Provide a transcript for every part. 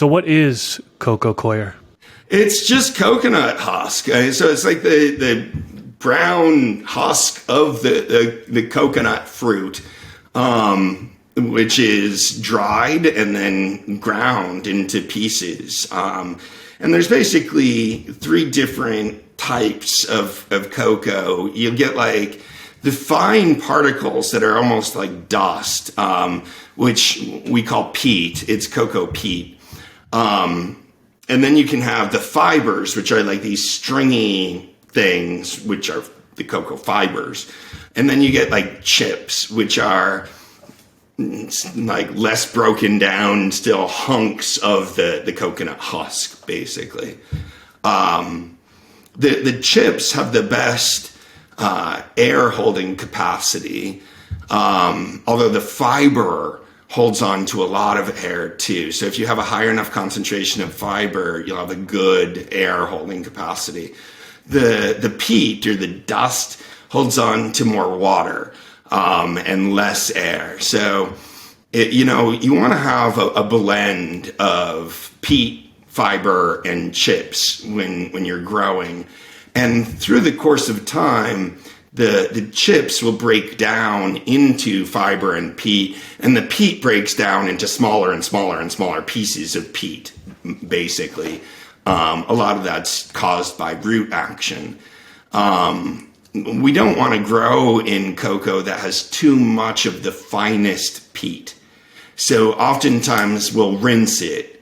So what is Coco Coir? It's just coconut husk. So it's like the brown husk of the coconut fruit, which is dried and then ground into pieces. And there's basically 3 different types of cocoa. You'll get like the fine particles that are almost like dust, which we call peat. It's cocoa peat. And then you can have the fibers, which are like these stringy things, which are the cocoa fibers. And then you get like chips, which are like less broken down, still hunks of the coconut husk, basically. The chips have the best air holding capacity, although the fiber holds on to a lot of air too. So if you have a high enough concentration of fiber, you'll have a good air holding capacity. The peat or the dust holds on to more water and less air. So you want to have a blend of peat, fiber, and chips when you're growing. And through the course of time, the chips will break down into fiber and peat, and the peat breaks down into smaller and smaller and smaller pieces of peat, basically. A lot of that's caused by root action. We don't want to grow in cocoa that has too much of the finest peat. So oftentimes we'll rinse it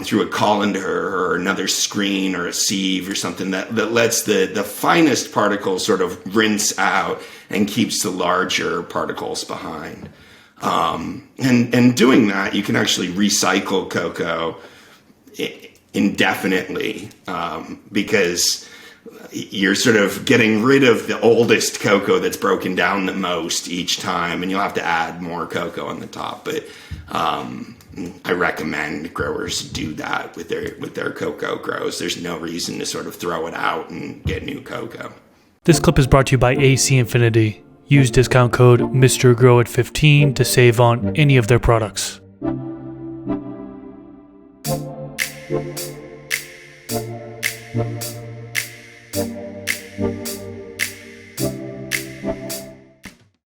through a colander or another screen or a sieve or something that lets the finest particles sort of rinse out and keeps the larger particles behind. And doing that, you can actually recycle cocoa indefinitely because you're sort of getting rid of the oldest cocoa that's broken down the most each time, and you'll have to add more cocoa on the top. But I recommend growers do that with their cocoa grows. There's no reason to sort of throw it out and get new cocoa. This clip is brought to you by AC Infinity. Use discount code MrGrow at 15 to save on any of their products.